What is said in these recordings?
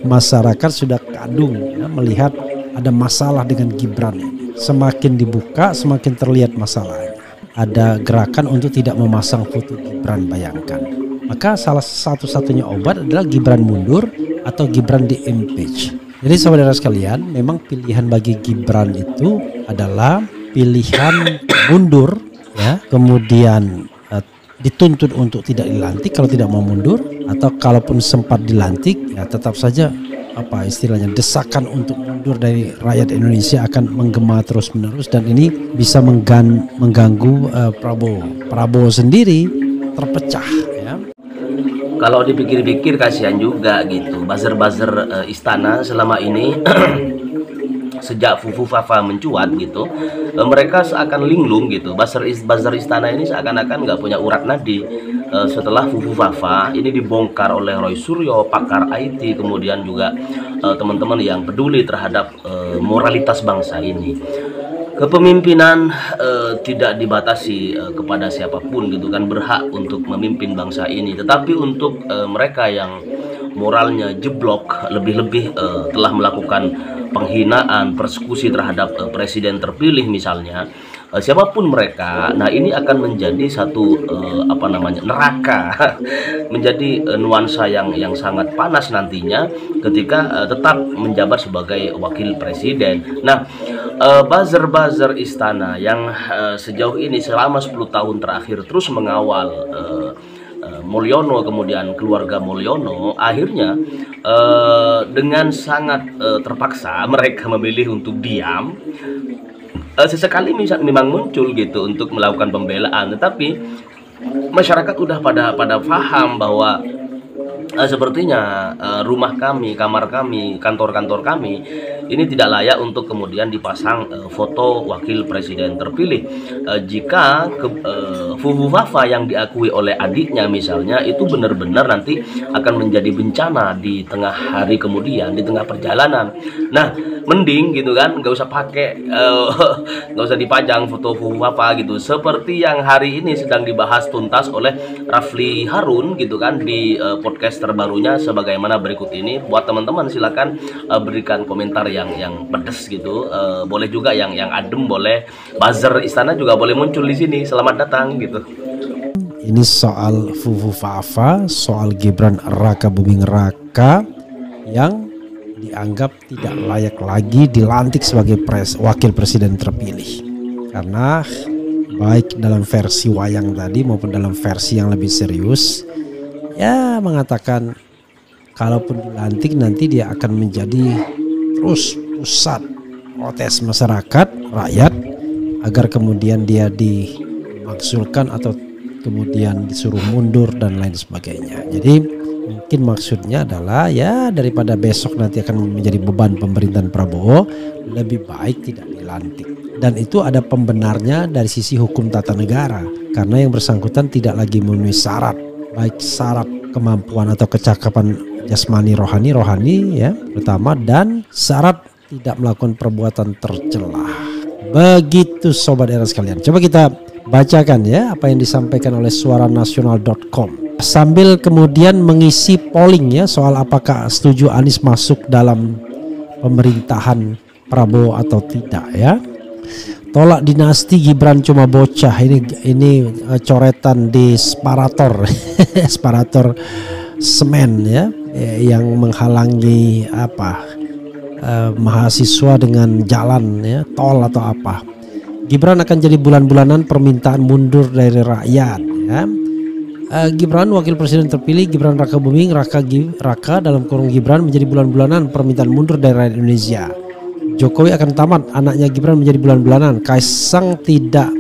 masyarakat sudah kadung ya, melihat ada masalah dengan Gibran ini. Semakin dibuka semakin terlihat masalahnya. Ada gerakan untuk tidak memasang foto Gibran, bayangkan. Maka salah satu-satunya obat adalah Gibran mundur atau Gibran di impeach. Jadi saudara sekalian, memang pilihan bagi Gibran itu adalah pilihan mundur ya, kemudian dituntut untuk tidak dilantik kalau tidak mau mundur, atau kalaupun sempat dilantik ya tetap saja apa istilahnya desakan untuk mundur dari rakyat Indonesia akan menggema terus menerus, dan ini bisa mengganggu Prabowo sendiri terpecah ya. Kalau dipikir-pikir kasihan juga gitu buzzer-buzzer istana selama ini. Sejak Fufu Fafa mencuat gitu, mereka seakan linglung gitu. Buzzer istana ini seakan-akan nggak punya urat nadi. Setelah Fufu Fafa ini dibongkar oleh Roy Suryo, pakar IT, kemudian juga teman-teman yang peduli terhadap moralitas bangsa ini. Kepemimpinan tidak dibatasi kepada siapapun gitu kan, berhak untuk memimpin bangsa ini. Tetapi untuk mereka yang moralnya jeblok, lebih-lebih telah melakukan penghinaan, persekusi terhadap presiden terpilih misalnya, siapapun mereka, nah ini akan menjadi satu neraka, menjadi nuansa yang sangat panas nantinya ketika tetap menjabat sebagai wakil presiden. Nah, buzzer-buzzer istana yang sejauh ini selama 10 tahun terakhir terus mengawal Mulyono, kemudian keluarga Mulyono, akhirnya dengan sangat terpaksa mereka memilih untuk diam. Sesekali memang muncul gitu untuk melakukan pembelaan, tetapi masyarakat udah pada paham bahwa sepertinya rumah kami, kamar kami, kantor-kantor kami ini tidak layak untuk kemudian dipasang foto wakil presiden terpilih. Jika Fufu Fafa yang diakui oleh adiknya misalnya itu benar-benar nanti akan menjadi bencana di tengah hari kemudian, di tengah perjalanan. Nah, mending gitu kan, nggak usah pakai, nggak usah dipajang foto Fufu Fafa gitu. Seperti yang hari ini sedang dibahas tuntas oleh Rafli Harun gitu kan di podcast terbarunya sebagaimana berikut ini. Buat teman-teman silakan berikan komentar yang pedes gitu, boleh juga yang adem, boleh. Buzzer istana juga boleh muncul di sini. Selamat datang gitu. Ini soal Fufu Fafa, soal Gibran Raka Buming Raka yang dianggap tidak layak lagi dilantik sebagai wakil presiden terpilih, karena baik dalam versi wayang tadi maupun dalam versi yang lebih serius ya mengatakan kalaupun dilantik nanti dia akan menjadi terus pusat protes masyarakat rakyat agar kemudian dia dimakzulkan atau kemudian disuruh mundur dan lain sebagainya. Jadi mungkin maksudnya adalah ya daripada besok nanti akan menjadi beban pemerintahan Prabowo, lebih baik tidak dilantik. Dan itu ada pembenarnya dari sisi hukum tata negara, karena yang bersangkutan tidak lagi memenuhi syarat, baik syarat kemampuan atau kecakapan jasmani rohani ya pertama, dan syarat tidak melakukan perbuatan tercela. Begitu sobat era sekalian. Coba kita bacakan ya apa yang disampaikan oleh suaranasional.com sambil kemudian mengisi polling ya soal apakah setuju Anies masuk dalam pemerintahan Prabowo atau tidak ya. Tolak dinasti Gibran cuma bocah, ini coretan di separator separator semen ya yang menghalangi mahasiswa dengan jalan ya, tol atau apa. Gibran akan jadi bulan-bulanan permintaan mundur dari rakyat ya. Gibran wakil presiden terpilih, Gibran Raka Buming Raka dalam kurung Gibran menjadi bulan-bulanan permintaan mundur dari rakyat Indonesia. Jokowi akan tamat, anaknya Gibran menjadi bulan-bulanan. Kaisang tidak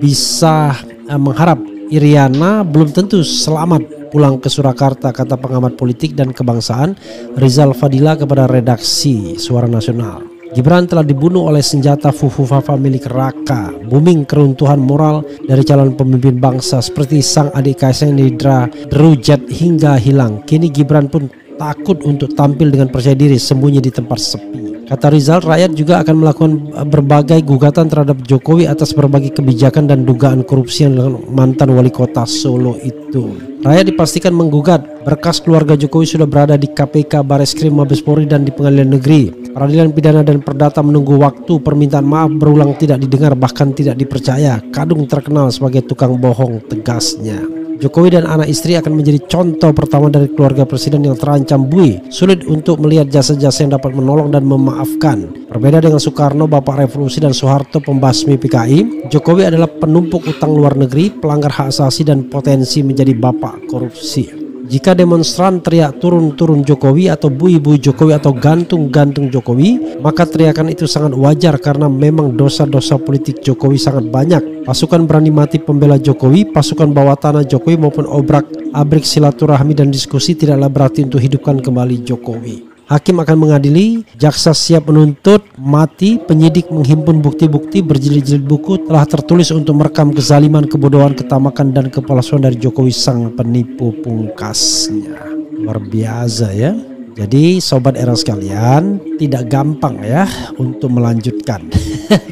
bisa mengharap, Iriana belum tentu selamat pulang ke Surakarta, kata pengamat politik dan kebangsaan Rizal Fadila kepada redaksi Suara Nasional. Gibran telah dibunuh oleh senjata Fufu Fafa milik Raka Buming. Keruntuhan moral dari calon pemimpin bangsa seperti sang adik Kaisang Nidra Derujat hingga hilang. Kini Gibran pun takut untuk tampil dengan percaya diri, sembunyi di tempat sepi. Kata Rizal, rakyat juga akan melakukan berbagai gugatan terhadap Jokowi atas berbagai kebijakan dan dugaan korupsi yang dilakukan mantan wali kota Solo itu. Rakyat dipastikan menggugat. Berkas keluarga Jokowi sudah berada di KPK, Bareskrim, Mabes Polri, dan di Pengadilan Negeri. Peradilan Pidana dan Perdata menunggu waktu. Permintaan maaf berulang tidak didengar, bahkan tidak dipercaya. Kadung terkenal sebagai tukang bohong, tegasnya. Jokowi dan anak istri akan menjadi contoh pertama dari keluarga presiden yang terancam buih. Sulit untuk melihat jasa-jasa yang dapat menolong dan memaafkan. Berbeda dengan Soekarno, Bapak Revolusi, dan Soeharto, pembasmi PKI, Jokowi adalah penumpuk utang luar negeri, pelanggar hak asasi, dan potensi menjadi bapak korupsi. Jika demonstran teriak turun-turun Jokowi atau bui-bui Jokowi atau gantung-gantung Jokowi, maka teriakan itu sangat wajar karena memang dosa-dosa politik Jokowi sangat banyak. Pasukan berani mati pembela Jokowi, pasukan bawah tanah Jokowi maupun obrak-abrik silaturahmi dan diskusi tidaklah berarti untuk hidupkan kembali Jokowi. Hakim akan mengadili, jaksa siap menuntut, mati, penyidik menghimpun bukti-bukti, berjilid-jilid buku telah tertulis untuk merekam kezaliman, kebodohan, ketamakan, dan kepalsuan dari Jokowi sang penipu pungkasnya. Luar biasa ya. Jadi sobat era sekalian, tidak gampang ya untuk melanjutkan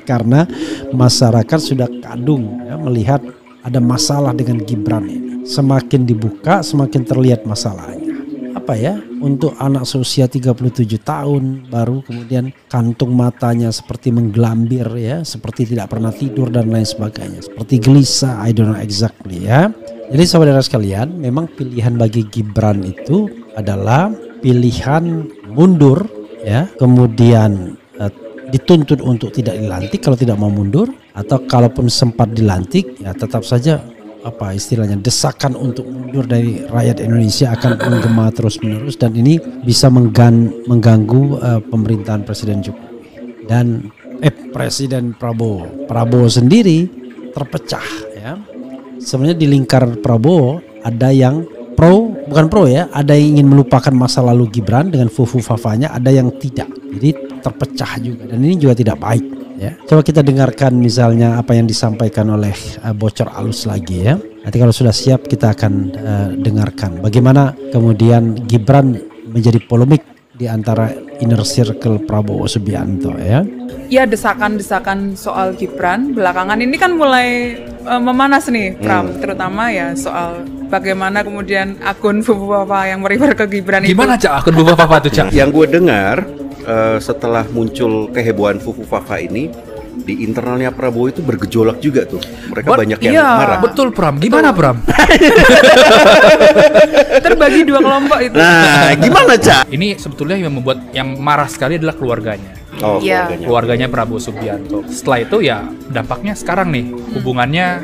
karena masyarakat sudah kadung ya, melihat ada masalah dengan Gibran ini. Semakin dibuka, semakin terlihat masalahnya. Apa ya, untuk anak seusia 37 tahun baru, kemudian kantung matanya seperti menggelambir ya, seperti tidak pernah tidur dan lain sebagainya, seperti gelisah, I don't know exactly ya. Jadi saudara sekalian, memang pilihan bagi Gibran itu adalah pilihan mundur ya, kemudian dituntut untuk tidak dilantik kalau tidak mau mundur, atau kalaupun sempat dilantik ya tetap saja apa istilahnya, desakan untuk mundur dari rakyat Indonesia akan menggema terus menerus, dan ini bisa mengganggu pemerintahan Presiden Jokowi dan Presiden Prabowo sendiri terpecah ya. Sebenarnya di lingkar Prabowo ada yang bukan pro ya, ada yang ingin melupakan masa lalu Gibran dengan fufu-fafanya, ada yang tidak, jadi terpecah juga, dan ini juga tidak baik. Ya, coba kita dengarkan misalnya apa yang disampaikan oleh bocor alus lagi ya. Nanti kalau sudah siap kita akan dengarkan bagaimana kemudian Gibran menjadi polemik di antara inner circle Prabowo Subianto ya. Ya, desakan-desakan soal Gibran belakangan ini kan mulai memanas nih, Pram, terutama ya soal bagaimana kemudian akun Fufu Papa yang merifer ke Gibran itu. Gimana Cak akun Fufu Papa tuh Cak? Yang gue dengar setelah muncul kehebohan Fufu Fafa ini, di internalnya Prabowo itu bergejolak juga tuh. Mereka banyak yang marah. Betul Pram, gimana Pram? Terbagi dua kelompok itu. Nah, gimana Cak? Ini sebetulnya yang membuat yang marah sekali adalah keluarganya. Oh, Iya. Keluarganya Prabowo Subianto. Setelah itu ya dampaknya sekarang nih, hubungannya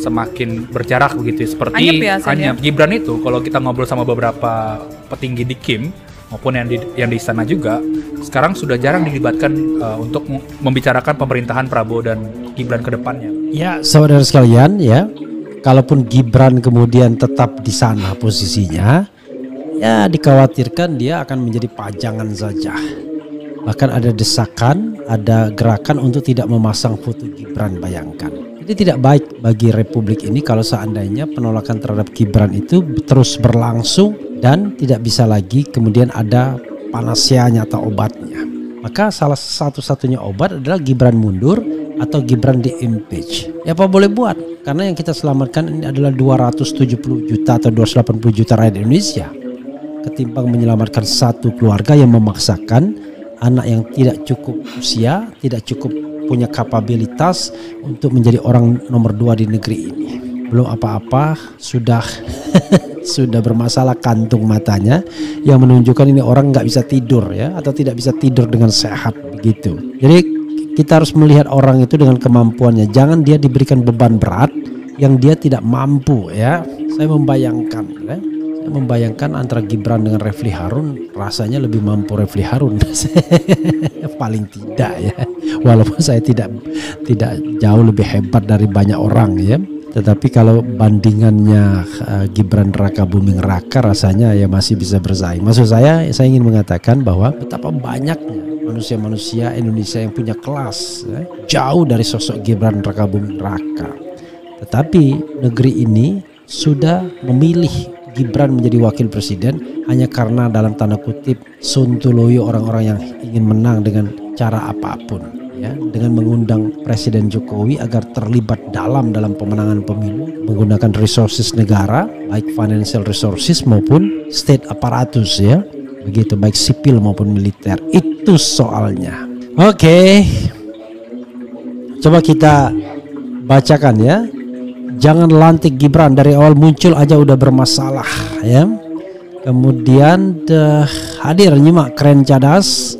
semakin berjarak begitu, seperti Anyep ya, Gibran itu. Kalau kita ngobrol sama beberapa petinggi di Kim maupun yang di istana juga, sekarang sudah jarang dilibatkan untuk membicarakan pemerintahan Prabowo dan Gibran ke depannya. Ya, saudara sekalian ya, kalaupun Gibran kemudian tetap di sana posisinya, ya dikhawatirkan dia akan menjadi pajangan saja. Bahkan ada desakan, ada gerakan untuk tidak memasang foto Gibran, bayangkan. Jadi tidak baik bagi Republik ini kalau seandainya penolakan terhadap Gibran itu terus berlangsung dan tidak bisa lagi kemudian ada panasianya atau obatnya. Maka salah satu-satunya obat adalah Gibran mundur atau Gibran di-impeach. Ya apa boleh buat, karena yang kita selamatkan ini adalah 270 juta atau 280 juta rakyat Indonesia, ketimbang menyelamatkan satu keluarga yang memaksakan anak yang tidak cukup usia, tidak cukup punya kapabilitas untuk menjadi orang nomor 2 di negeri ini. Belum apa-apa sudah sudah bermasalah kantung matanya yang menunjukkan ini orang nggak bisa tidur ya, atau tidak bisa tidur dengan sehat begitu. Jadi kita harus melihat orang itu dengan kemampuannya. Jangan dia diberikan beban berat yang dia tidak mampu ya. Saya membayangkan ya. Membayangkan antara Gibran dengan Refli Harun, rasanya lebih mampu Refli Harun paling tidak ya, walaupun saya tidak jauh lebih hebat dari banyak orang ya, tetapi kalau bandingannya Gibran Raka Buming Raka rasanya ya masih bisa bersaing. Maksud saya ingin mengatakan bahwa betapa banyaknya manusia-manusia Indonesia yang punya kelas ya, jauh dari sosok Gibran Raka Buming Raka, tetapi negeri ini sudah memilih Gibran menjadi wakil presiden hanya karena dalam tanda kutip suntuloyo orang-orang yang ingin menang dengan cara apapun, ya, dengan mengundang Presiden Jokowi agar terlibat dalam pemenangan pemilu menggunakan resources negara, baik financial resources maupun state apparatus, ya, begitu, baik sipil maupun militer. Itu soalnya. Oke. Coba kita bacakan, ya. Jangan lantik Gibran, dari awal muncul aja udah bermasalah, ya. Kemudian hadir nyimak keren cadas.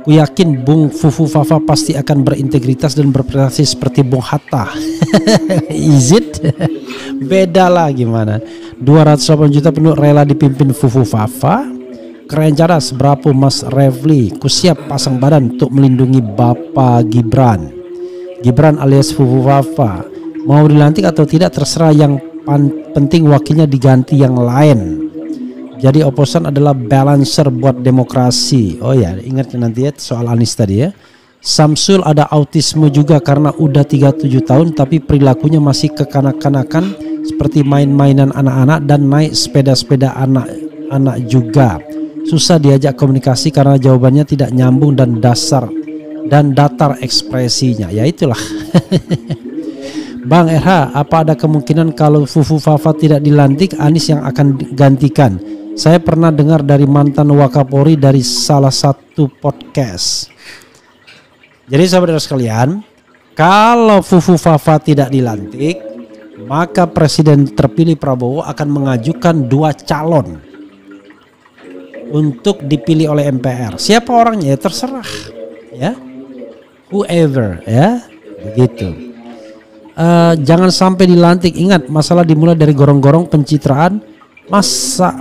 Ku yakin Bung Fufu Fafa pasti akan berintegritas dan berprestasi seperti Bung Hatta. Is it? Beda lah gimana. 208 juta penduduk rela dipimpin Fufu Fafa. Keren cadas, berapa Mas Refli? Ku siap pasang badan untuk melindungi Bapak Gibran. Gibran alias Fufu Fafa mau dilantik atau tidak terserah, yang penting wakilnya diganti yang lain. Jadi oposan adalah balancer buat demokrasi. Oh ya, ingat nanti ya soal Anies tadi, ya. Samsul ada autisme juga karena udah 37 tahun tapi perilakunya masih kekanak-kanakan seperti main-mainan anak-anak dan naik sepeda-sepeda anak-anak juga. Susah diajak komunikasi karena jawabannya tidak nyambung dan datar ekspresinya. Ya itulah. Bang RH, apa ada kemungkinan kalau Fufu Fafa tidak dilantik, Anies yang akan gantikan? Saya pernah dengar dari mantan Wakapolri dari salah satu podcast. Jadi saudara sekalian, kalau Fufu Fafa tidak dilantik, maka Presiden terpilih Prabowo akan mengajukan 2 calon untuk dipilih oleh MPR. Siapa orangnya ya terserah, ya, whoever, ya, begitu. Jangan sampai dilantik. Ingat, masalah dimulai dari gorong-gorong pencitraan. Masih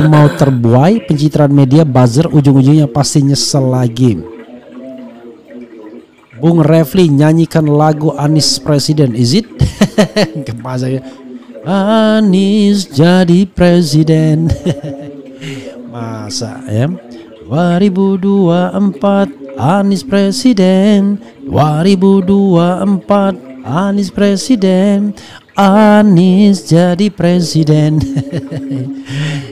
mau terbuai pencitraan media, buzzer, ujung-ujungnya pasti nyesel lagi. Bung Refli nyanyikan lagu Anies Presiden, is it? Anies jadi presiden. Masa ya, 2024 Anies Presiden, 2024 Anies Presiden, Anies jadi presiden.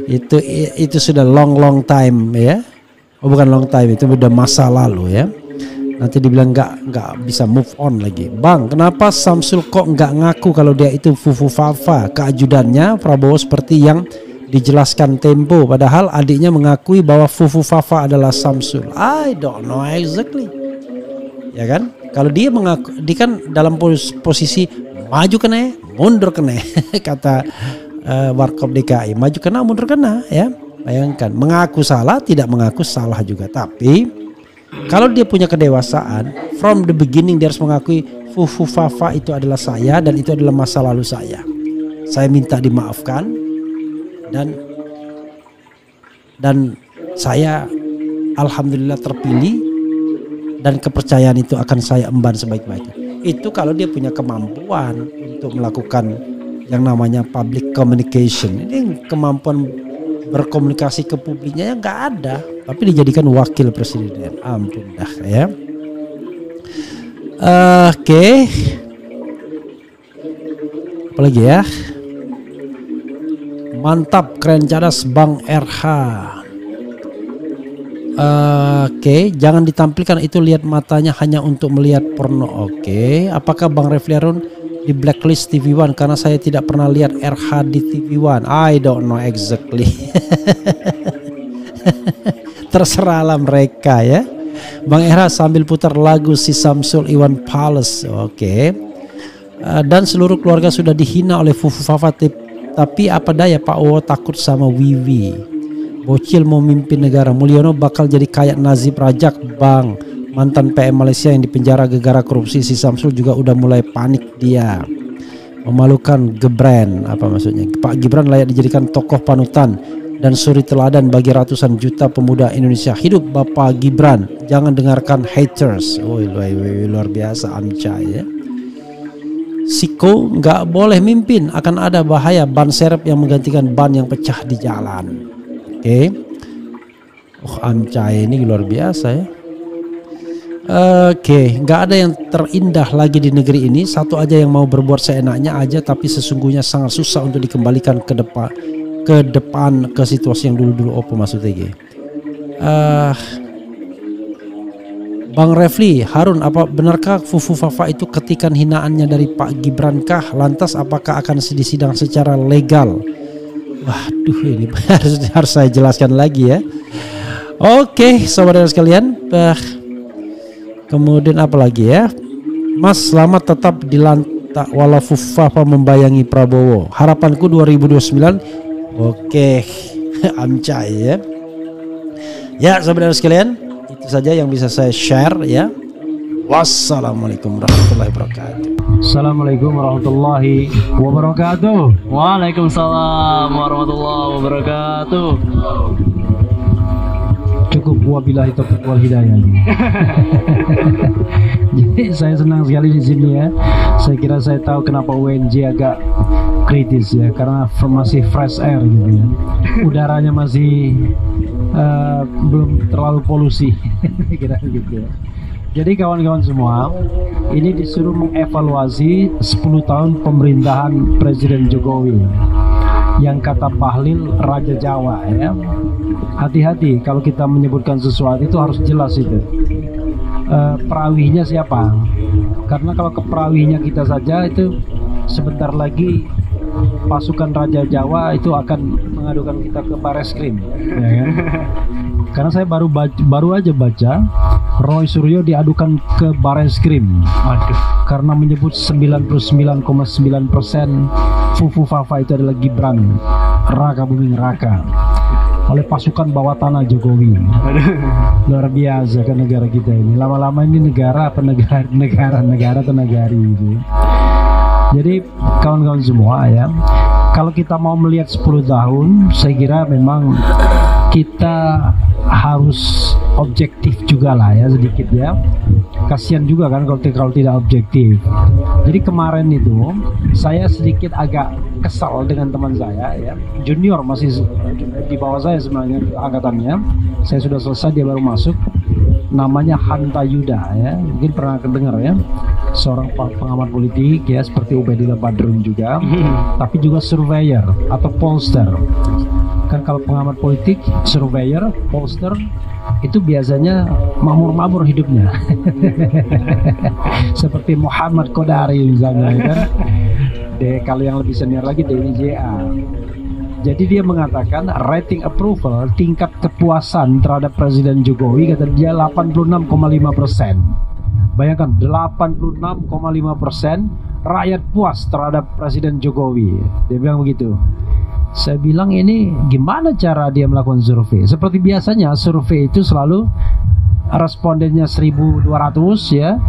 itu sudah long time, ya. Oh bukan long time, itu udah masa lalu, ya. Nanti dibilang nggak bisa move on lagi. Bang, kenapa Samsul kok nggak ngaku kalau dia itu Fufu Fafa, keajudannya Prabowo seperti yang dijelaskan Tempo, padahal adiknya mengakui bahwa Fufu Fafa adalah Samsul. I don't know exactly, ya kan? Kalau dia mengaku, dia kan dalam posisi maju kena, mundur kena, kata Warkop DKI, maju kena, mundur kena, ya. Bayangkan, mengaku salah, tidak mengaku salah juga. Tapi kalau dia punya kedewasaan, from the beginning dia harus mengakui Fufu Fafa itu adalah saya dan itu adalah masa lalu saya. Saya minta dimaafkan. Dan saya alhamdulillah terpilih dan kepercayaan itu akan saya emban sebaik-baiknya. Itu kalau dia punya kemampuan untuk melakukan yang namanya public communication. Ini kemampuan berkomunikasi ke publiknya yang nggak ada, tapi dijadikan wakil presiden. Ampun dah, ya. Oke. Apalagi ya? Mantap, keren cadas Bang RH. Oke, jangan ditampilkan itu, lihat matanya hanya untuk melihat porno. Oke, apakah Bang Refli Harun di blacklist TV One karena saya tidak pernah lihat RH di TV One? I don't know exactly. Terserahlah mereka, ya. Bang RH sambil putar lagu si Samsul Iwan Palace. Oke. Dan seluruh keluarga sudah dihina oleh Fufu Fafa. Tapi apa daya Pak Owo takut sama Wiwi. Bocil mau mimpin negara. Mulyono bakal jadi kayak Nazib Rajak, Bang. Mantan PM Malaysia yang dipenjara gara-gara korupsi. Si Samsul juga udah mulai panik dia. Memalukan Gibran. Apa maksudnya? Pak Gibran layak dijadikan tokoh panutan dan suri teladan bagi ratusan juta pemuda Indonesia. Hidup Bapak Gibran. Jangan dengarkan haters. Luar biasa Amca, ya. Siko nggak boleh mimpin, akan ada bahaya ban serep yang menggantikan ban yang pecah di jalan. Oke. Amca ini luar biasa, ya. Oke, nggak ada yang terindah lagi di negeri ini. Satu aja yang mau berbuat seenaknya aja, tapi sesungguhnya sangat susah untuk dikembalikan ke depan ke situasi yang dulu-dulu. Apa maksudnya? Bang Refli, Harun, apa benarkah Fufu Fafa itu ketikan hinaannya dari Pak Gibran kah? Lantas apakah akan disidang secara legal? Waduh, ini harus saya jelaskan lagi ya. Oke, saudara sekalian. Kemudian apa lagi ya? Mas selamat tetap dilantak walau Fufafa membayangi Prabowo. Harapanku 2029. Oke, amcai ya. Ya, saudara sekalian, itu saja yang bisa saya share ya. Wassalamualaikum warahmatullahi wabarakatuh. Assalamualaikum warahmatullahi wabarakatuh. Waalaikumsalam warahmatullahi wabarakatuh. Cukup wabillahi taufiq wal hidayah. Jadi saya senang sekali di sini ya. Saya kira saya tahu kenapa UNJ agak kritis ya, karena masih fresh air gitu ya. Udaranya masih belum terlalu polusi. Kira gitu ya. Jadi kawan-kawan semua, ini disuruh mengevaluasi 10 tahun pemerintahan Presiden Jokowi. Yang kata Bahlil Raja Jawa ya. Hati-hati kalau kita menyebutkan sesuatu itu harus jelas itu. Perawihnya siapa? Karena kalau keperawihnya kita saja itu sebentar lagi pasukan Raja Jawa itu akan mengadukan kita ke Bareskrim, ya kan? Karena saya baru aja baca Roy Suryo diadukan ke Bareskrim karena menyebut 99,9% Fufu Fafa itu adalah Gibran Raka Buming Raka oleh pasukan bawah tanah Jokowi. Luar biasa kan negara kita ini. Lama-lama ini negara atau negari gitu. Jadi kawan-kawan semua ya, kalau kita mau melihat 10 tahun, saya kira memang kita harus objektif juga lah ya, sedikit ya. Kasihan juga kan kalau tidak objektif. Jadi kemarin itu saya sedikit agak kesal dengan teman saya ya, junior, masih di bawah saya sebenarnya angkatannya. Saya sudah selesai, dia baru masuk. Namanya Hanta Yuda ya, mungkin pernah dengar ya, seorang pengamat politik ya, seperti Ubedillah Badrun juga, tapi juga surveyor atau pollster. Kan kalau pengamat politik, surveyor, pollster itu biasanya makmur-makmur hidupnya. Seperti Muhammad Qodari misalnya ya kan. Kalau yang lebih senior lagi Denny J.A. Jadi dia mengatakan rating approval, tingkat kepuasan terhadap Presiden Jokowi, kata dia 86,5%. Bayangkan 86,5% rakyat puas terhadap Presiden Jokowi. Dia bilang begitu. Saya bilang ini gimana cara dia melakukan survei? Seperti biasanya survei itu selalu respondennya 1.200 ya.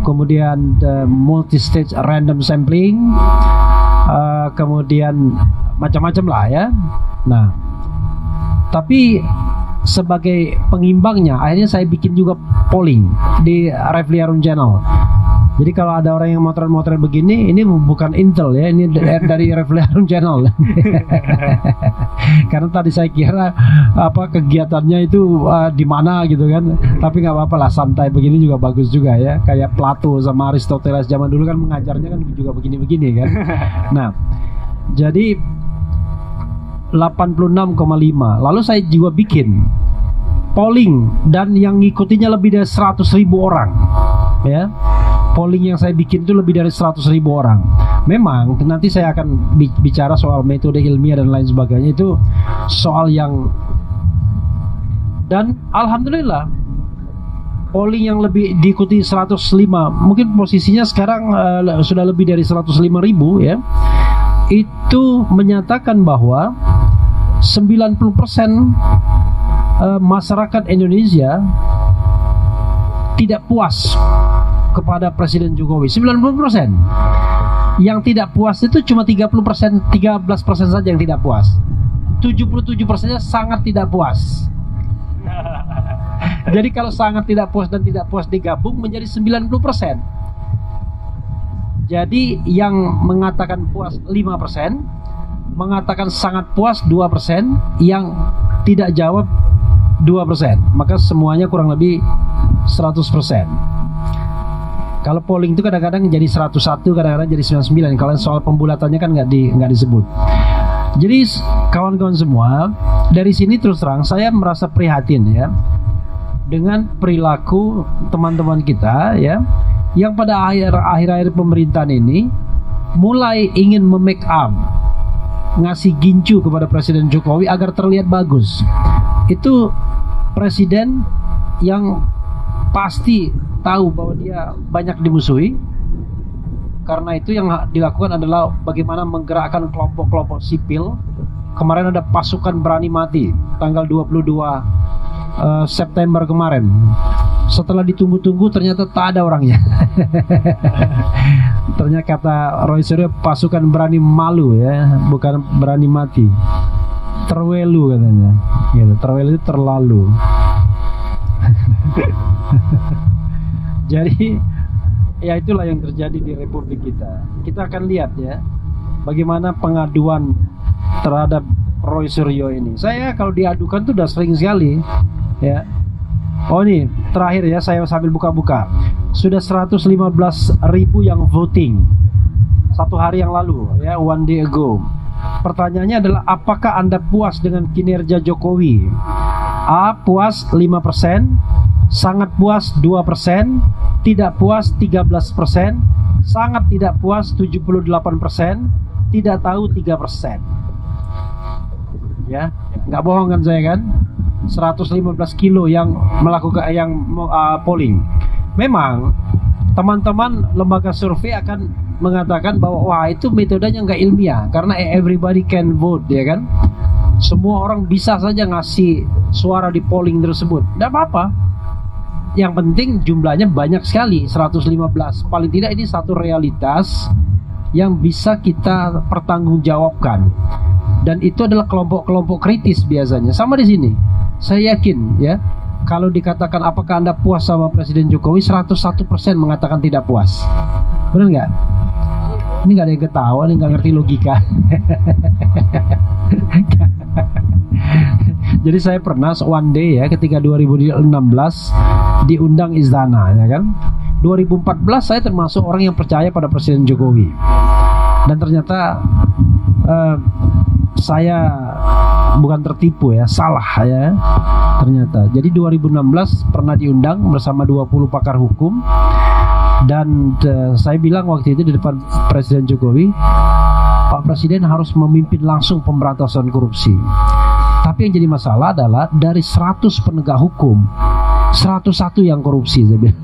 Kemudian multi stage random sampling, kemudian macam-macam lah ya. Nah, tapi sebagai pengimbangnya akhirnya saya bikin juga polling di Refli Harun Channel. Jadi kalau ada orang yang motret-motret begini, ini bukan intel ya, ini dari Refli Harun Channel. Karena tadi saya kira kegiatannya itu di mana gitu kan, tapi nggak apa-apa lah, santai begini juga bagus juga ya. Kayak Plato sama Aristoteles zaman dulu kan mengajarnya kan juga begini-begini kan. Nah, jadi 86,5. Lalu saya juga bikin polling dan yang ngikutinya lebih dari 100.000 orang ya. Polling yang saya bikin itu lebih dari 100.000 orang. Memang nanti saya akan bicara soal metode ilmiah dan lain sebagainya, itu soal yang, dan alhamdulillah polling yang lebih diikuti 105, mungkin posisinya sekarang sudah lebih dari 105.000 ya, itu menyatakan bahwa 90% masyarakat Indonesia tidak puas kepada Presiden Jokowi. 90%. Yang tidak puas itu cuma 13% saja yang tidak puas. 77%-nya sangat tidak puas. Jadi kalau sangat tidak puas dan tidak puas digabung menjadi 90%. Jadi yang mengatakan puas 5%, mengatakan sangat puas 2%, yang tidak jawab 2%. Maka semuanya kurang lebih 100%. Kalau polling itu kadang-kadang jadi 101, kadang-kadang jadi 99. Kalau soal pembulatannya kan nggak disebut. Jadi kawan-kawan semua, dari sini terus terang saya merasa prihatin ya dengan perilaku teman-teman kita ya, yang pada akhir-akhir pemerintahan ini mulai ingin memake up, ngasih gincu kepada Presiden Jokowi agar terlihat bagus. Itu presiden yang pasti tahu bahwa dia banyak dimusuhi. Karena itu yang dilakukan adalah bagaimana menggerakkan kelompok-kelompok sipil. Kemarin ada pasukan berani mati tanggal 22 September kemarin. Setelah ditunggu-tunggu ternyata tak ada orangnya. Ternyata kata Roy Suryo, pasukan berani malu ya, bukan berani mati. Terwelu katanya. Gitu, terwelu itu terlalu. Jadi ya itulah yang terjadi di Republik kita. Kita akan lihat ya bagaimana pengaduan terhadap Roy Suryo ini. Saya kalau diadukan tuh udah sering sekali ya. Oh nih terakhir ya, saya sambil buka-buka, sudah 115.000 yang voting satu hari yang lalu ya, one day ago. Pertanyaannya adalah, apakah Anda puas dengan kinerja Jokowi? A. Puas 5%, sangat puas 2%, tidak puas 13%, sangat tidak puas 78%, tidak tahu 3%. Ya, nggak bohong kan saya kan? 115 kilo yang melakukan polling. Memang teman-teman lembaga survei akan mengatakan bahwa wah itu metodenya nggak ilmiah karena everybody can vote ya kan? Semua orang bisa saja ngasih suara di polling tersebut. Nggak apa-apa. Yang penting jumlahnya banyak sekali, 115. Paling tidak ini satu realitas yang bisa kita pertanggungjawabkan. Dan itu adalah kelompok-kelompok kritis biasanya. Sama di sini. Saya yakin ya, kalau dikatakan apakah Anda puas sama Presiden Jokowi, 101% mengatakan tidak puas. Benar nggak? Ini nggak ada yang ketawa, ini nggak ngerti logika. Jadi saya pernah one day ya, ketika 2016 diundang Istana ya kan. 2014 saya termasuk orang yang percaya pada Presiden Jokowi. Dan ternyata saya bukan tertipu ya, salah ya ternyata. Jadi 2016 pernah diundang bersama 20 pakar hukum. Dan saya bilang waktu itu di depan Presiden Jokowi, Pak Presiden harus memimpin langsung pemberantasan korupsi. Tapi yang jadi masalah adalah dari 100 penegak hukum 101 yang korupsi, saya bilang.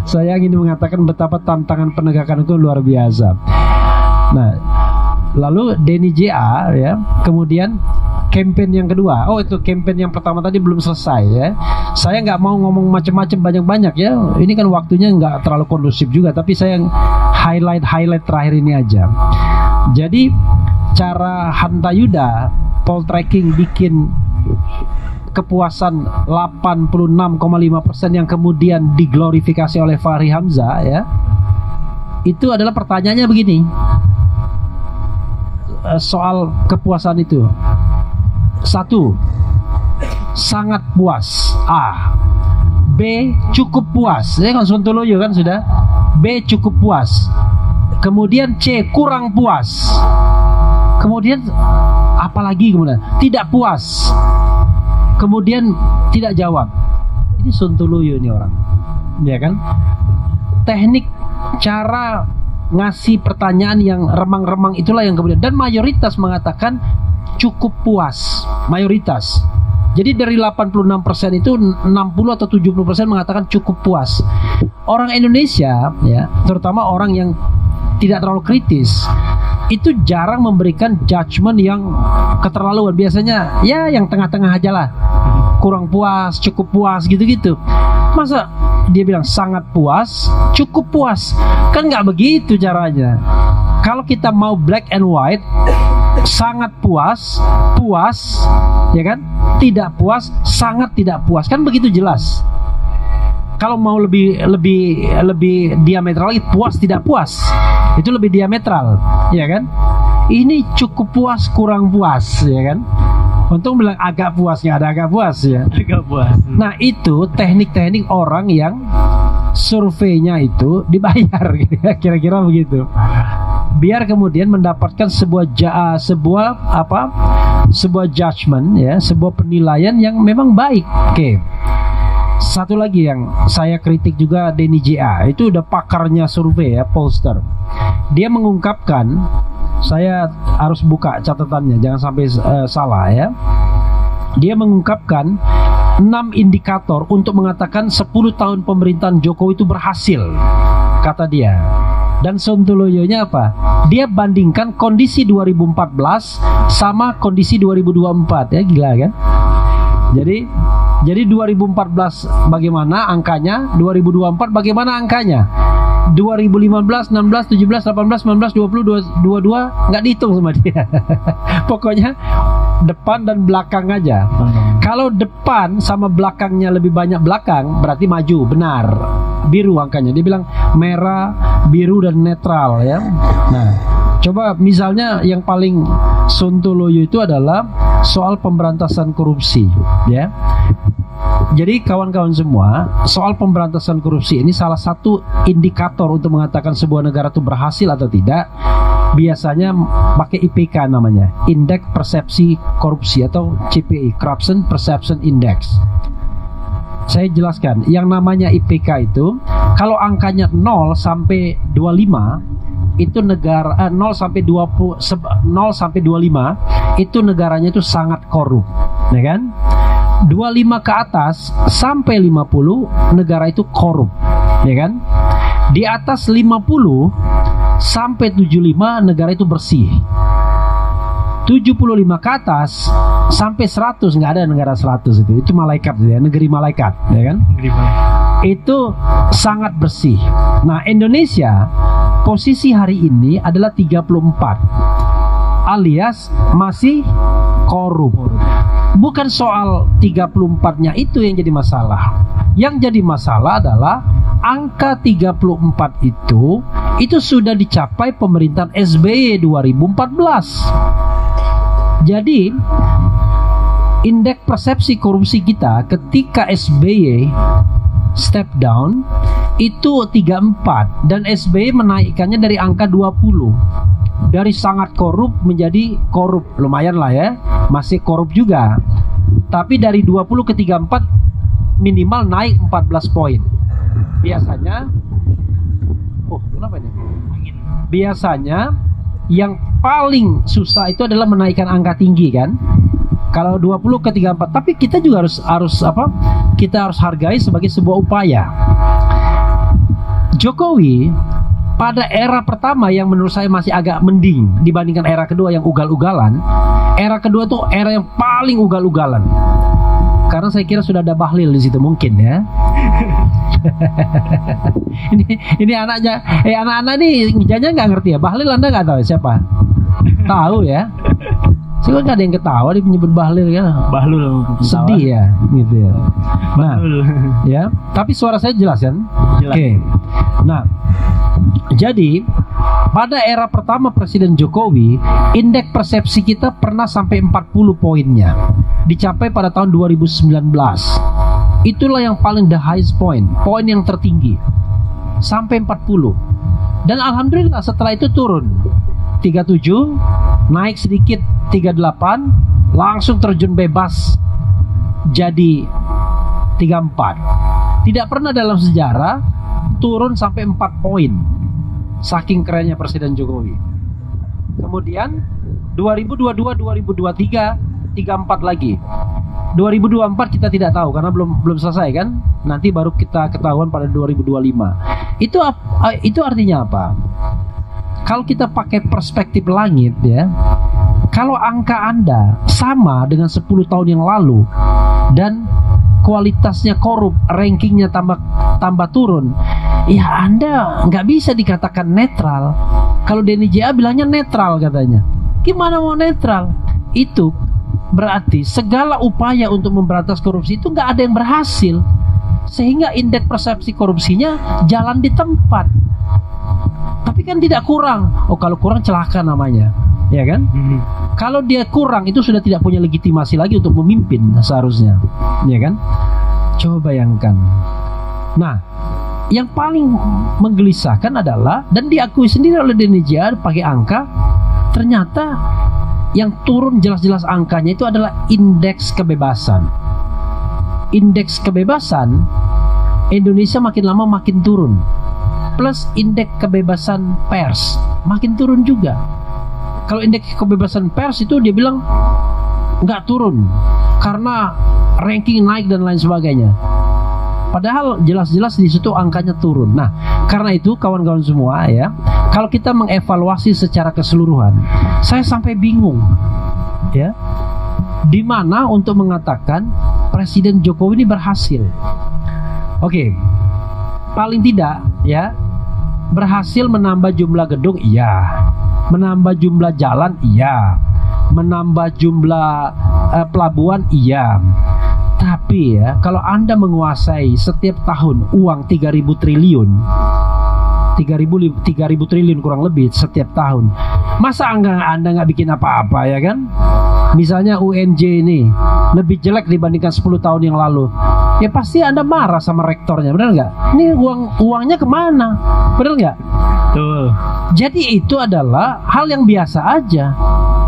Saya ingin mengatakan betapa tantangan penegakan itu luar biasa. Nah, lalu Denny JA ya, kemudian campaign yang kedua. Oh, itu campaign yang pertama tadi belum selesai ya. Saya nggak mau ngomong macam-macam banyak-banyak ya. Ini kan waktunya nggak terlalu kondusif juga. Tapi saya highlight terakhir ini aja. Jadi cara Hanta Yuda poll tracking bikin kepuasan 86,5% yang kemudian diglorifikasi oleh Fahri Hamzah ya. Itu adalah pertanyaannya begini. Soal kepuasan itu. 1. Sangat puas. A. B. Cukup puas. Ya kan Sontoloyo kan sudah. B. Cukup puas. Kemudian C. Kurang puas. Kemudian apalagi kemudian tidak puas. Kemudian tidak jawab. Ini Sontoloyo ini orang. Ya kan? Teknik cara ngasih pertanyaan yang remang-remang itulah yang kemudian, dan mayoritas mengatakan cukup puas, mayoritas. Jadi dari 86% itu 60 atau 70% mengatakan cukup puas. Orang Indonesia ya, terutama orang yang tidak terlalu kritis, itu jarang memberikan judgement yang keterlaluan. Biasanya ya yang tengah-tengah aja lah, kurang puas, cukup puas, gitu-gitu. Masa dia bilang sangat puas, cukup puas? Kan nggak begitu caranya. Kalau kita mau black and white, sangat puas, puas, ya kan? Tidak puas, sangat tidak puas, kan begitu jelas. Kalau mau lebih diametral lagi, puas tidak puas, itu lebih diametral, ya kan? Ini cukup puas, kurang puas, ya kan? Untung bilang agak puas, nggak ada agak puas ya. Agak puas. Nah itu teknik-teknik orang yang surveinya itu dibayar, kira-kira begitu. Biar kemudian mendapatkan sebuah judgment ya, sebuah penilaian yang memang baik. Oke. Satu lagi yang saya kritik juga, Denny JA itu udah pakarnya survei ya, pollster. Dia mengungkapkan, saya harus buka catatannya jangan sampai salah ya. Dia mengungkapkan 6 indikator untuk mengatakan 10 tahun pemerintahan Jokowi itu berhasil, kata dia. Dan sontoloyonya apa? Dia bandingkan kondisi 2014 sama kondisi 2024 ya, gila kan? Jadi 2014 bagaimana angkanya, 2024 bagaimana angkanya? 2015, 16, 17, 18, 19, 20, 22 nggak dihitung sama dia. Pokoknya depan dan belakang aja. Kalau depan sama belakangnya lebih banyak belakang, berarti maju, benar. Biru angkanya. Dia bilang merah, biru dan netral ya. Nah, coba misalnya yang paling sontoloyo itu adalah soal pemberantasan korupsi ya. Jadi kawan-kawan semua, soal pemberantasan korupsi ini salah satu indikator untuk mengatakan sebuah negara itu berhasil atau tidak. Biasanya pakai IPK namanya, Indeks Persepsi Korupsi atau CPI, Corruption Perception Index. Saya jelaskan, yang namanya IPK itu kalau angkanya 0 sampai 25 itu negara 0 sampai 20 0 sampai 25 itu negaranya itu sangat korup, ya kan? 25 ke atas sampai 50 negara itu korup, ya kan? Di atas 50 sampai 75 negara itu bersih. 75 ke atas sampai 100 nggak ada negara 100 itu malaikat ya, negeri malaikat, ya kan? Itu sangat bersih. Nah, Indonesia posisi hari ini adalah 34 alias masih korup. Bukan soal 34-nya itu yang jadi masalah. Yang jadi masalah adalah angka 34 itu sudah dicapai pemerintahan SBY 2014. Jadi indeks persepsi korupsi kita ketika SBY step down itu 34 dan SBY menaikkannya dari angka 20. Dari sangat korup menjadi korup, lumayan lah ya, masih korup juga. Tapi dari 20 ke 34 minimal naik 14 poin. Biasanya, kenapa ini? Biasanya yang paling susah itu adalah menaikkan angka tinggi kan. Kalau 20 ke 34, tapi kita juga harus apa? Kita harus hargai sebagai sebuah upaya. Jokowi pada era pertama yang menurut saya masih agak mending dibandingkan era kedua yang ugal-ugalan. Era kedua tuh era yang paling ugal-ugalan. Karena saya kira sudah ada Bahlil di situ mungkin ya. ini anaknya, anak-anak nih jangan nggak ngerti ya. Bahlil Anda nggak tahu siapa? Tahu ya. Saya nggak ada yang ketawa dia menyebut Bahlil ya. Bahlul sedih ya, gitu ya. Nah, ya. Tapi suara saya jelas kan? Jelas. Oke. Nah, jadi pada era pertama Presiden Jokowi, indeks persepsi kita pernah sampai 40 poinnya. Dicapai pada tahun 2019. Itulah yang paling the highest point, poin yang tertinggi. Sampai 40. Dan alhamdulillah setelah itu turun 37, naik sedikit 38, langsung terjun bebas jadi 34. Tidak pernah dalam sejarah turun sampai 4 poin. Saking kerennya Presiden Jokowi. Kemudian 2022, 2023 34 lagi. 2024 kita tidak tahu karena belum selesai kan. Nanti baru kita ketahuan pada 2025. Itu artinya apa? Kalau kita pakai perspektif langit ya, kalau angka Anda sama dengan 10 tahun yang lalu dan kualitasnya korup, rankingnya tambah turun, ya Anda nggak bisa dikatakan netral. Kalau Denny JA bilangnya netral katanya. Gimana mau netral? Itu berarti segala upaya untuk memberantas korupsi itu nggak ada yang berhasil. Sehingga indeks persepsi korupsinya jalan di tempat. Tapi kan tidak kurang. Oh kalau kurang celaka namanya, ya kan? Kalau dia kurang, itu sudah tidak punya legitimasi lagi untuk memimpin seharusnya, ya kan? Coba bayangkan. Nah, yang paling menggelisahkan adalah, dan diakui sendiri oleh DNIJA pakai angka, ternyata yang turun jelas-jelas angkanya itu adalah indeks kebebasan. Indeks kebebasan Indonesia makin lama makin turun, plus indeks kebebasan pers makin turun juga. Kalau indeks kebebasan pers itu dia bilang nggak turun karena ranking naik dan lain sebagainya. Padahal jelas-jelas di situ angkanya turun. Nah, karena itu kawan-kawan semua ya, kalau kita mengevaluasi secara keseluruhan, saya sampai bingung ya, di mana untuk mengatakan Presiden Jokowi ini berhasil. Oke, paling tidak ya, berhasil menambah jumlah gedung, iya. Menambah jumlah jalan, iya. Menambah jumlah pelabuhan, iya. Tapi ya, kalau Anda menguasai setiap tahun uang 3.000 triliun 3.000 triliun kurang lebih setiap tahun, masa Anda nggak bikin apa-apa, ya kan? Misalnya UNJ ini lebih jelek dibandingkan 10 tahun yang lalu, ya pasti Anda marah sama rektornya, benar nggak? Ini uangnya kemana, benar nggak? Tuh. Jadi itu adalah hal yang biasa aja.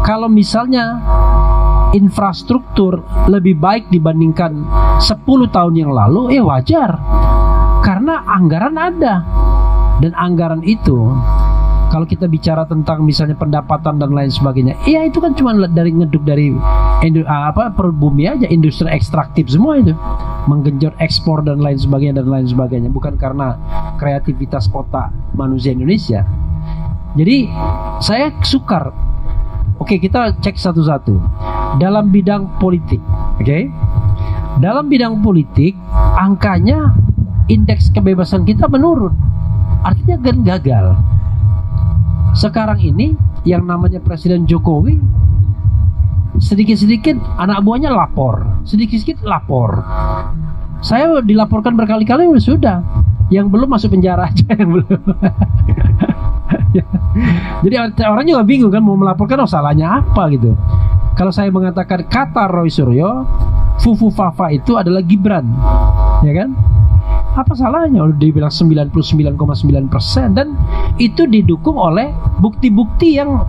Kalau misalnya infrastruktur lebih baik dibandingkan 10 tahun yang lalu, wajar, karena anggaran ada. Dan anggaran itu, kalau kita bicara tentang misalnya pendapatan dan lain sebagainya, ya itu kan cuma dari ngeduk dari perut bumi aja, industri ekstraktif semua itu, menggenjot ekspor dan lain sebagainya, bukan karena kreativitas otak manusia Indonesia. Jadi saya sukar. Oke, kita cek satu-satu. Dalam bidang politik, oke? Dalam bidang politik, angkanya indeks kebebasan kita menurun. Artinya kan gagal. Sekarang ini yang namanya Presiden Jokowi, sedikit-sedikit anak buahnya lapor, sedikit-sedikit lapor. Saya dilaporkan berkali-kali, sudah. Yang belum masuk penjara aja, yang belum. Jadi orang juga bingung kan, mau melaporkan, salahnya apa gitu. Kalau saya mengatakan kata Roy Suryo, Fufu Fafa itu adalah Gibran, ya kan? Apa salahnya? Udah dibilang 99,9%, dan itu didukung oleh bukti-bukti yang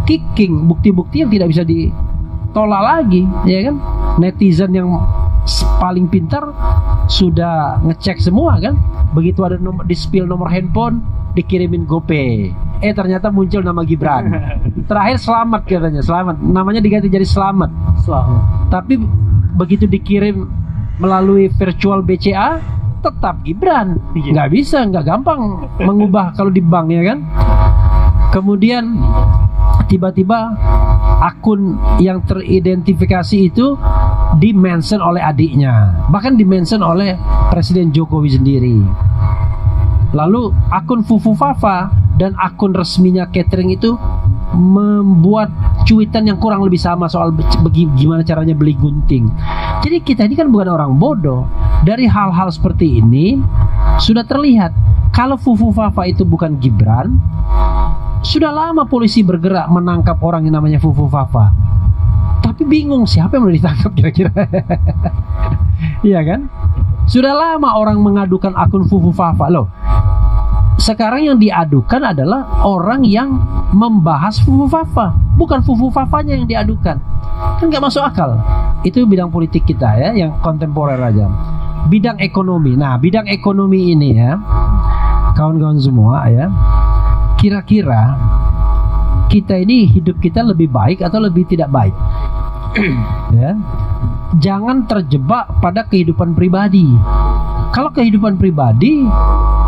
kicking, bukti-bukti yang tidak bisa ditolak lagi, ya kan? Netizen yang paling pintar sudah ngecek semua kan. Begitu ada di spill nomor handphone, dikirimin GoPay, ternyata muncul nama Gibran. Terakhir Selamat katanya, Selamat, namanya diganti jadi Selamat. Tapi begitu dikirim melalui virtual BCA, tetap Gibran. Nggak bisa, nggak gampang mengubah kalau di bank, ya kan. Kemudian tiba-tiba akun yang teridentifikasi itu di-mention oleh adiknya, bahkan di-mention oleh Presiden Jokowi sendiri. Lalu akun Fufu Fafa dan akun resminya catering itu membuat cuitan yang kurang lebih sama soal gimana caranya beli gunting. Jadi kita ini kan bukan orang bodoh. Dari hal-hal seperti ini sudah terlihat kalau Fufu Fafa itu bukan Gibran, sudah lama polisi bergerak menangkap orang yang namanya Fufu Fafa. Tapi bingung siapa yang mau ditangkap kira-kira. Iya kan? Sudah lama orang mengadukan akun Fufu Fafa. Loh, sekarang yang diadukan adalah orang yang membahas Fufu Fafa, bukan Fufu Fafanya yang diadukan. Kan nggak masuk akal. Itu bidang politik kita ya, yang kontemporer aja. Bidang ekonomi. Nah, bidang ekonomi ini ya, kawan-kawan semua ya, kira-kira kita ini hidup kita lebih baik atau lebih tidak baik? Ya, jangan terjebak pada kehidupan pribadi. Kalau kehidupan pribadi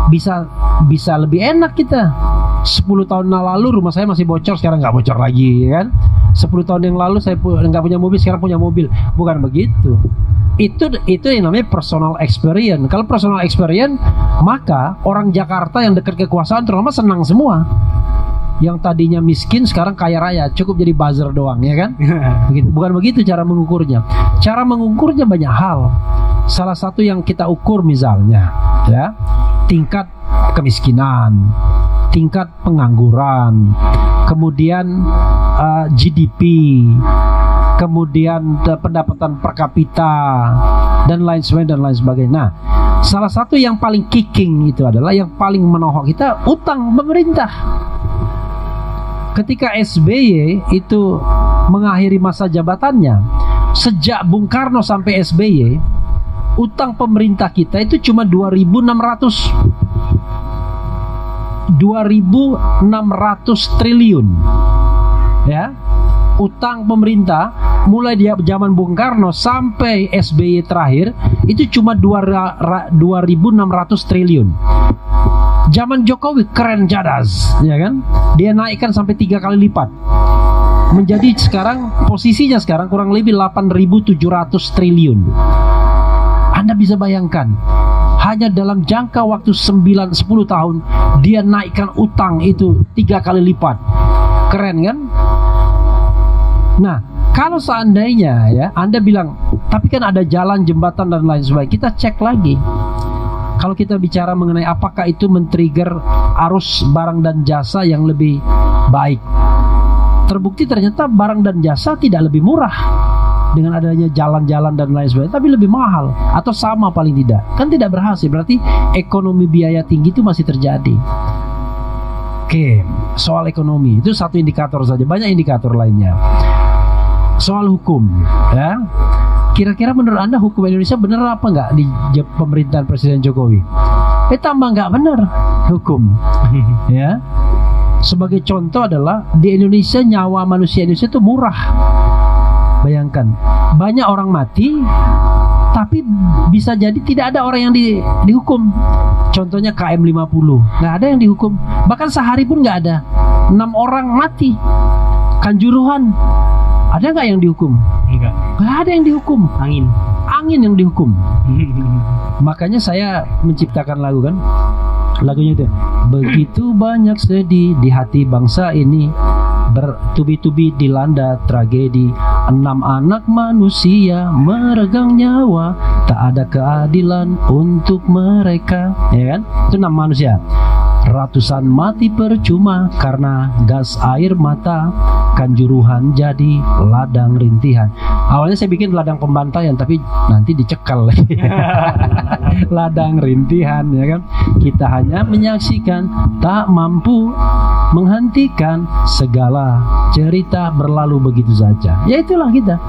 bisa lebih enak kita. 10 tahun lalu rumah saya masih bocor, sekarang nggak bocor lagi, ya kan? 10 tahun yang lalu saya nggak punya mobil, sekarang punya mobil. Bukan begitu. Itu yang namanya personal experience. Kalau personal experience, maka orang Jakarta yang dekat kekuasaan terutama senang semua. Yang tadinya miskin sekarang kaya raya, cukup jadi buzzer doang, ya kan? Bukan begitu cara mengukurnya. Cara mengukurnya banyak hal. Salah satu yang kita ukur misalnya, ya, tingkat kemiskinan, tingkat pengangguran, kemudian GDP, kemudian pendapatan per kapita dan lain sebagainya. Nah, salah satu yang paling kicking itu adalah yang paling menohok kita utang pemerintah. Ketika SBY itu mengakhiri masa jabatannya, sejak Bung Karno sampai SBY, utang pemerintah kita itu cuma 2.600 triliun. Ya. Utang pemerintah mulai di zaman Bung Karno sampai SBY terakhir itu cuma 2.600 triliun. Zaman Jokowi keren jadas, ya kan? Dia naikkan sampai 3 kali lipat. Menjadi sekarang posisinya sekarang kurang lebih 8.700 triliun. Anda bisa bayangkan, hanya dalam jangka waktu 9-10 tahun dia naikkan utang itu 3 kali lipat. Keren kan? Nah, kalau seandainya ya Anda bilang, tapi kan ada jalan, jembatan dan lain sebagainya, kita cek lagi. Kalau kita bicara mengenai apakah itu men-trigger arus barang dan jasa yang lebih baik, terbukti ternyata barang dan jasa tidak lebih murah dengan adanya jalan-jalan dan lain sebagainya, tapi lebih mahal atau sama paling tidak. Kan tidak berhasil, berarti ekonomi biaya tinggi itu masih terjadi. Oke, soal ekonomi itu satu indikator saja, banyak indikator lainnya. Soal hukum, ya. Kira-kira menurut Anda hukum Indonesia benar apa nggak di pemerintahan Presiden Jokowi? Tambah nggak benar hukum, ya. Sebagai contoh adalah di Indonesia nyawa manusia Indonesia itu murah. Bayangkan, banyak orang mati, tapi bisa jadi tidak ada orang yang dihukum. Contohnya KM50, nggak ada yang dihukum. Bahkan sehari pun nggak ada. 6 orang mati. Kanjuruhan, ada nggak yang dihukum? Enggak. Nggak ada yang dihukum. Angin yang dihukum. Makanya saya menciptakan lagu kan. Lagunya itu, begitu banyak sedih di hati bangsa ini, bertubi-tubi dilanda tragedi. 6 anak manusia meregang nyawa, tak ada keadilan untuk mereka. Ya kan? Itu 6 manusia. Ratusan mati percuma karena gas air mata, Kanjuruhan jadi ladang rintihan. Awalnya saya bikin ladang pembantaian, tapi nanti dicekal. Ladang rintihan, ya kan? Kita hanya menyaksikan, tak mampu menghentikan, segala cerita berlalu begitu saja. Ya itulah kita.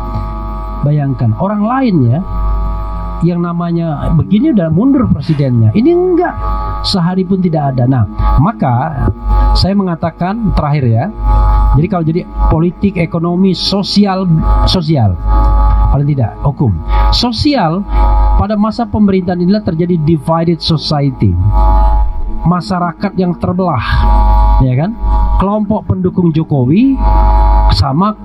Bayangkan orang lain ya, yang namanya begini udah mundur presidennya, ini enggak, sehari pun tidak ada. Nah, maka saya mengatakan terakhir ya, jadi kalau jadi politik, ekonomi, sosial paling tidak hukum. Sosial, pada masa pemerintahan inilah terjadi divided society, masyarakat yang terbelah, ya kan? Kelompok pendukung Jokowi sama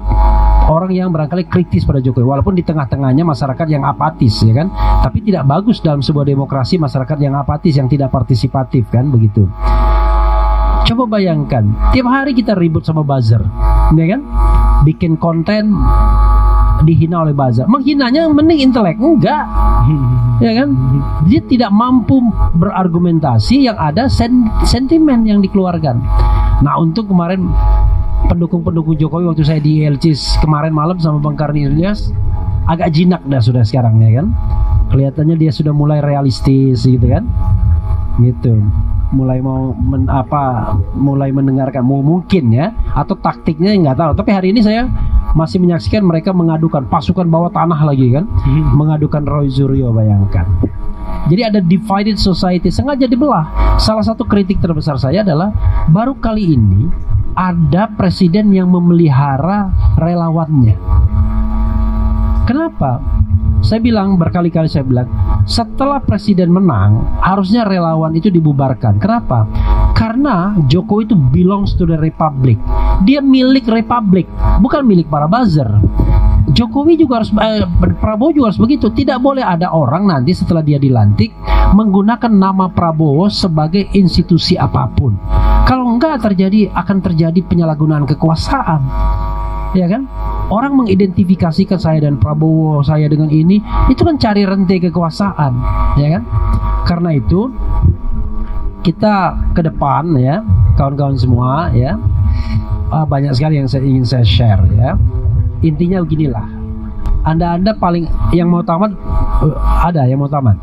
orang yang barangkali kritis pada Jokowi, walaupun di tengah-tengahnya masyarakat yang apatis, ya kan? Tapi tidak bagus dalam sebuah demokrasi masyarakat yang apatis, yang tidak partisipatif, kan begitu. Coba bayangkan, tiap hari kita ribut sama buzzer, ya kan? Bikin konten dihina oleh buzzer. Menghinanya mending intelek, enggak, ya kan? Dia tidak mampu berargumentasi, yang ada sentimen yang dikeluarkan. Nah, untuk kemarin pendukung-pendukung Jokowi waktu saya di ILCIS kemarin malam sama Bang Karni Ilyas, agak jinak dah sudah sekarang, ya kan? Kelihatannya dia sudah mulai realistis gitu kan, gitu. Mulai mau mulai mendengarkan, mungkin ya, atau taktiknya nggak tahu. Tapi hari ini saya masih menyaksikan mereka mengadukan pasukan bawah tanah lagi kan, mengadukan Roy Suryo, bayangkan. Jadi ada divided society, sengaja dibelah. Salah satu kritik terbesar saya adalah baru kali ini ada presiden yang memelihara relawannya. Kenapa? Saya bilang berkali-kali, saya bilang setelah presiden menang harusnya relawan itu dibubarkan. Kenapa? Karena Jokowi itu belongs to the republic. Dia milik republik, bukan milik para buzzer. Jokowi juga harus, Prabowo juga harus begitu. Tidak boleh ada orang nanti setelah dia dilantik menggunakan nama Prabowo sebagai institusi apapun. Kalau enggak akan terjadi penyalahgunaan kekuasaan, ya kan? Orang mengidentifikasikan saya dan Prabowo, saya dengan ini, itu kan cari rantai kekuasaan, ya kan? Karena itu kita ke depan ya, kawan-kawan semua ya, banyak sekali yang ingin saya share ya. Intinya beginilah, anda paling yang mau tamat, ada yang mau tamat.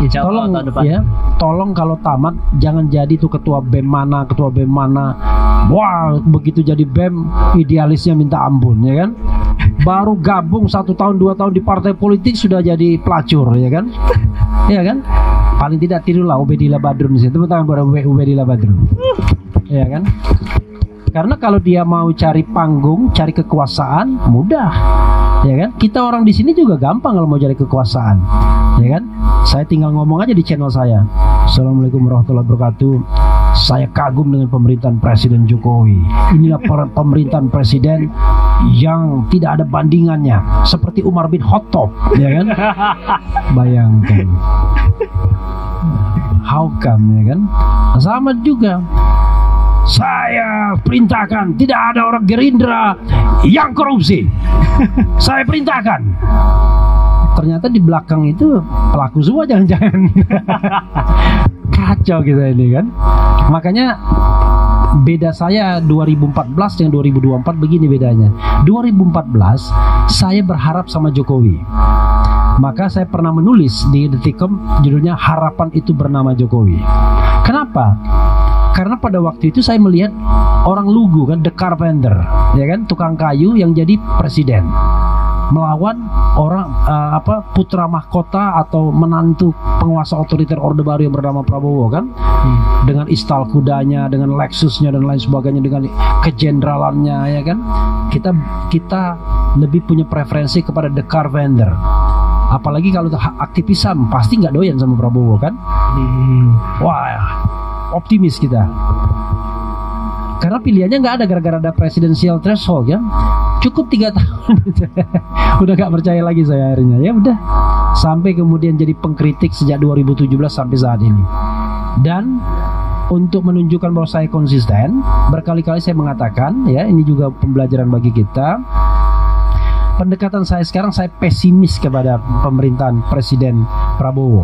Insya Allah Tolong tahun depan. ya, tolong kalau tamat jangan jadi tuh ketua BEM mana. Wah, begitu jadi BEM idealisnya minta ampun ya kan. Baru gabung 1 tahun 2 tahun di partai politik sudah jadi pelacur ya kan. Ya kan. Paling tidak tirulah Ubedillah Badrun di situ. Tepuk tangan buat Ubedillah Badrun. Ya kan. Karena kalau dia mau cari panggung, cari kekuasaan, mudah. Ya kan? Kita orang di sini juga gampang kalau mau cari kekuasaan. Ya kan? Saya tinggal ngomong aja di channel saya. Assalamualaikum warahmatullahi wabarakatuh. Saya kagum dengan pemerintahan Presiden Jokowi. Inilah pemerintahan presiden yang tidak ada bandingannya, seperti Umar bin Khattab, ya kan? Bayangkan. How come, ya kan? Sama juga. Saya perintahkan tidak ada orang Gerindra yang korupsi. Saya perintahkan. Ternyata di belakang itu pelaku semua, jangan-jangan. Kacau kita ini kan. Makanya beda saya 2014 dengan 2024 begini bedanya. 2014 saya berharap sama Jokowi. Maka saya pernah menulis di Detikcom judulnya Harapan Itu Bernama Jokowi. Kenapa? Karena pada waktu itu saya melihat orang lugu kan, The Carpenter, ya kan, tukang kayu yang jadi presiden, melawan orang putra mahkota atau menantu penguasa otoriter Orde Baru yang bernama Prabowo kan, dengan istal kudanya, dengan Lexusnya dan lain sebagainya, dengan kejeneralannya ya kan. Kita lebih punya preferensi kepada The Carpenter. Apalagi kalau aktivisam pasti nggak doyan sama Prabowo kan. Wah, optimis kita. Karena pilihannya nggak ada gara-gara ada presidensial threshold ya. Cukup 3 tahun. Udah gak percaya lagi saya akhirnya. Ya udah. Sampai kemudian jadi pengkritik sejak 2017 sampai saat ini. Dan untuk menunjukkan bahwa saya konsisten, berkali-kali saya mengatakan ya, ini juga pembelajaran bagi kita. Pendekatan saya sekarang, saya pesimis kepada pemerintahan Presiden Prabowo.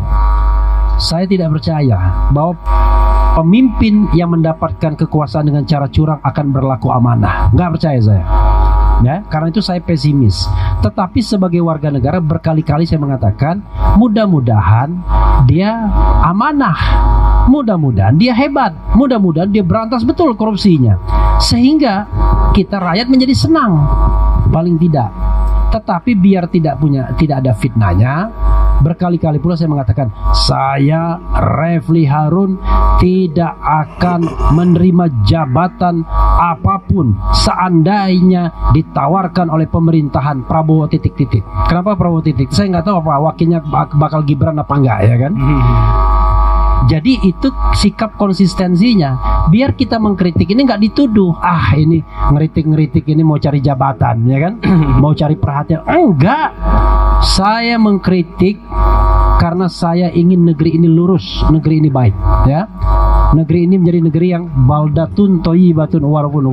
Saya tidak percaya bahwa pemimpin yang mendapatkan kekuasaan dengan cara curang akan berlaku amanah. Nggak percaya saya. Ya, karena itu saya pesimis. Tetapi sebagai warga negara berkali-kali saya mengatakan, mudah-mudahan dia amanah, mudah-mudahan dia hebat, mudah-mudahan dia berantas betul korupsinya, sehingga kita rakyat menjadi senang paling tidak. Tetapi biar tidak ada fitnahnya, berkali-kali pula saya mengatakan, saya Refli Harun tidak akan menerima jabatan apapun seandainya ditawarkan oleh pemerintahan Prabowo titik-titik. Kenapa Prabowo titik? Saya nggak tahu apa wakilnya bakal Gibran apa enggak ya kan. Jadi itu sikap konsistensinya. Biar kita mengkritik ini nggak dituduh, ini ngeritik ini mau cari jabatan ya kan, mau cari perhatian. Enggak, saya mengkritik karena saya ingin negeri ini lurus, negeri ini baik ya. Negeri ini menjadi negeri yang baldatun thayyibatun warabun